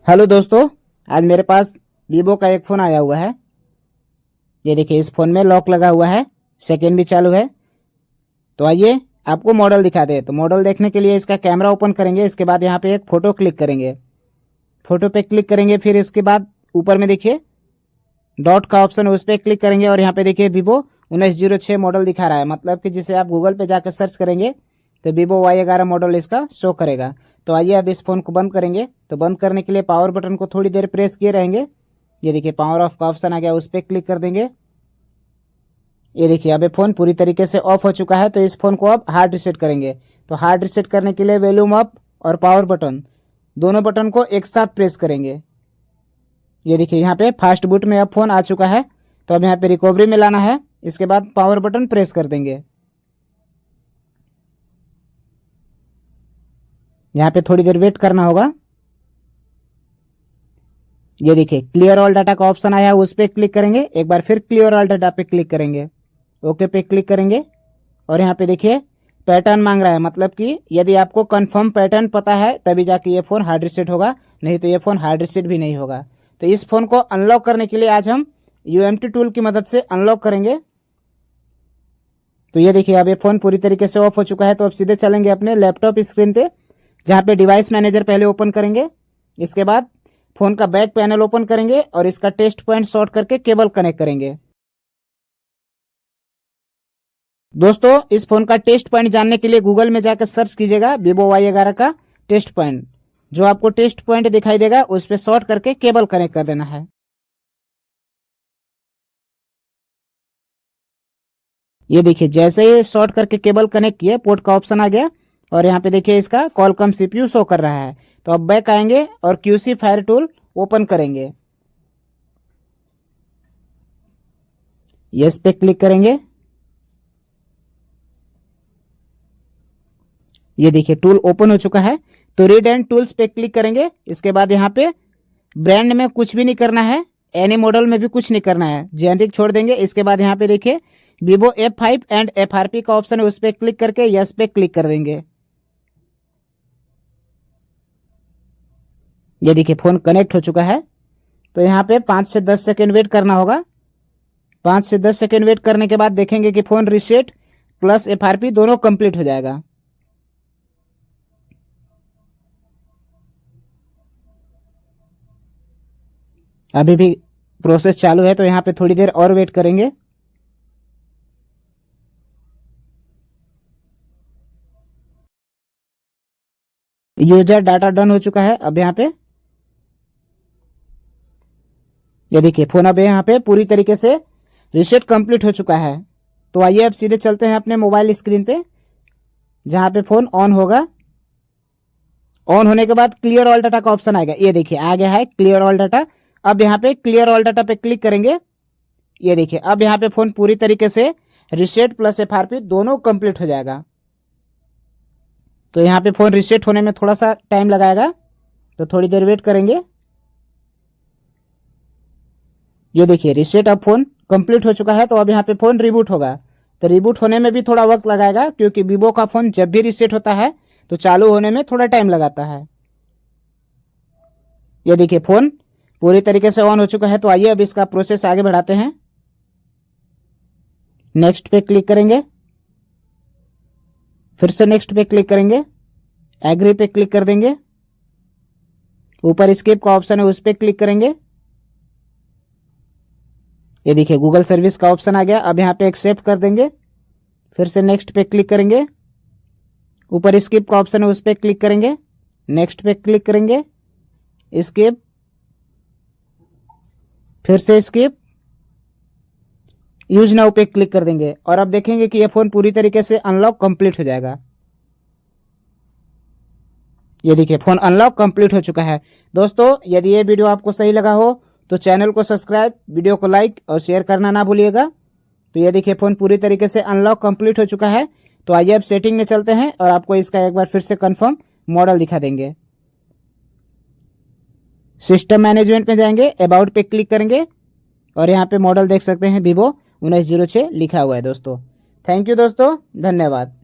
Hello दोस्तों, आज मेरे पास वीवो का एक फ़ोन आया हुआ है। ये देखिए, इस फ़ोन में लॉक लगा हुआ है, सेकंड भी चालू है। तो आइए आपको मॉडल दिखा दे। तो मॉडल देखने के लिए इसका कैमरा ओपन करेंगे, इसके बाद यहाँ पे एक फ़ोटो क्लिक करेंगे। फ़ोटो पे क्लिक करेंगे, फिर इसके बाद ऊपर में देखिए डॉट का ऑप्शन है, उस पर क्लिक करेंगे और यहाँ पे देखिए वीवो 1906 मॉडल दिखा रहा है। मतलब कि जिसे आप गूगल पे जाकर सर्च करेंगे तो वीवो Y11 मॉडल इसका शो करेगा। तो आइए अब इस फ़ोन को बंद करेंगे। तो बंद करने के लिए पावर बटन को थोड़ी देर प्रेस किए रहेंगे। ये देखिए पावर ऑफ का ऑप्शन आ गया, उस पर क्लिक कर देंगे। ये देखिए अब ये फ़ोन पूरी तरीके से ऑफ हो चुका है। तो इस फ़ोन को अब हार्ड रिसेट करेंगे। तो हार्ड रिसेट करने के लिए वॉल्यूम अप और पावर बटन दोनों बटन को एक साथ प्रेस करेंगे। ये देखिए यहाँ पे फास्ट बूट में अब फ़ोन आ चुका है। तो अब यहाँ पे रिकवरी में लाना है, इसके बाद पावर बटन प्रेस कर देंगे। यहाँ पे थोड़ी देर वेट करना होगा। ये देखिए क्लियर ऑल डाटा का ऑप्शन आया है, उस पर क्लिक करेंगे। एक बार फिर क्लियर ऑल डाटा पे क्लिक करेंगे, ओके पे क्लिक करेंगे और यहाँ पे देखिए पैटर्न मांग रहा है। मतलब कि यदि आपको कंफर्म पैटर्न पता है तभी जाके ये फ़ोन हार्ड रिसेट होगा, नहीं तो ये फ़ोन हार्ड रिसेट भी नहीं होगा। तो इस फ़ोन को अनलॉक करने के लिए आज हम UMT टूल की मदद से अनलॉक करेंगे। तो ये देखिए अब ये फ़ोन पूरी तरीके से ऑफ हो चुका है। तो अब सीधे चलेंगे अपने लैपटॉप स्क्रीन पे, जहाँ पे डिवाइस मैनेजर पहले ओपन करेंगे। इसके बाद फ़ोन का बैक पैनल ओपन करेंगे और इसका टेस्ट पॉइंट शॉर्ट करके केबल कनेक्ट करेंगे। दोस्तों, इस फ़ोन का टेस्ट पॉइंट जानने के लिए गूगल में जाकर सर्च कीजिएगा वीवो Y11 का टेस्ट पॉइंट। जो आपको टेस्ट पॉइंट दिखाई देगा उस पर शॉर्ट करके केबल कनेक्ट कर देना है। ये देखिए जैसे ही शॉर्ट करके केबल कनेक्ट किए, पोर्ट का ऑप्शन आ गया और यहाँ पे देखिए इसका कॉलकॉम CPU शो कर रहा है। तो अब बैक आएंगे और QC फायर टूल ओपन करेंगे। यस पे क्लिक करेंगे। ये देखिए टूल ओपन हो चुका है। तो रीड एंड टूल्स पे क्लिक करेंगे। इसके बाद यहाँ पे ब्रांड में कुछ भी नहीं करना है, एनी मॉडल में भी कुछ नहीं करना है, जेनरिक छोड़ देंगे। इसके बाद यहाँ पे देखिए वीवो F5 एंड FRP का ऑप्शन है, उस पर क्लिक करके यस पे क्लिक कर देंगे। ये देखिए फ़ोन कनेक्ट हो चुका है। तो यहाँ पे 5 से 10 सेकेंड वेट करना होगा। 5 से 10 सेकेंड वेट करने के बाद देखेंगे कि फ़ोन रीसेट प्लस FRP दोनों कंप्लीट हो जाएगा। अभी भी प्रोसेस चालू है, तो यहाँ पे थोड़ी देर और वेट करेंगे। यूजर डाटा डन हो चुका है। अब यहाँ पे ये देखिए फ़ोन अब यहाँ पे पूरी तरीके से रीसेट कंप्लीट हो चुका है। तो आइए अब सीधे चलते हैं अपने मोबाइल स्क्रीन पे, जहाँ पे फ़ोन ऑन होगा। ऑन होने के बाद क्लियर ऑल डाटा का ऑप्शन आएगा। ये देखिए आ गया है क्लियर ऑल डाटा। अब यहाँ पे क्लियर ऑल डाटा पे क्लिक करेंगे। ये देखिए अब यहाँ पे फ़ोन पूरी तरीके से रीसेट प्लस FRP दोनों कंप्लीट हो जाएगा। तो यहाँ पे फ़ोन रीसेट होने में थोड़ा सा टाइम लगाएगा, तो थोड़ी देर वेट करेंगे। ये देखिए रीसेट अब फ़ोन कंप्लीट हो चुका है। तो अब यहाँ पे फ़ोन रिबूट होगा। तो रिबूट होने में भी थोड़ा वक्त लगाएगा, क्योंकि वीवो का फ़ोन जब भी रीसेट होता है तो चालू होने में थोड़ा टाइम लगाता है। ये देखिए फ़ोन पूरी तरीके से ऑन हो चुका है। तो आइए अब इसका प्रोसेस आगे बढ़ाते हैं। नेक्स्ट पे क्लिक करेंगे, फिर से नेक्स्ट पे क्लिक करेंगे, एग्री पे क्लिक कर देंगे। ऊपर स्किप का ऑप्शन है, उस पर क्लिक करेंगे। ये देखिए गूगल सर्विस का ऑप्शन आ गया। अब यहाँ पे एक्सेप्ट कर देंगे, फिर से नेक्स्ट पे क्लिक करेंगे। ऊपर स्किप का ऑप्शन है, उस पर क्लिक करेंगे, नेक्स्ट पे क्लिक करेंगे, स्किप, फिर से स्किप, यूज नाउ पे क्लिक कर देंगे। और अब देखेंगे कि यह फ़ोन पूरी तरीके से अनलॉक कंप्लीट हो जाएगा। ये देखिए फ़ोन अनलॉक कंप्लीट हो चुका है। दोस्तों, यदि ये वीडियो आपको सही लगा हो तो चैनल को सब्सक्राइब, वीडियो को लाइक और शेयर करना ना भूलिएगा। तो ये देखिए फ़ोन पूरी तरीके से अनलॉक कंप्लीट हो चुका है। तो आइए अब सेटिंग में चलते हैं और आपको इसका एक बार फिर से कंफर्म मॉडल दिखा देंगे। सिस्टम मैनेजमेंट में जाएंगे, अबाउट पे क्लिक करेंगे और यहाँ पे मॉडल देख सकते हैं वीवो 1906 लिखा हुआ है। दोस्तों थैंक यू दोस्तों, धन्यवाद।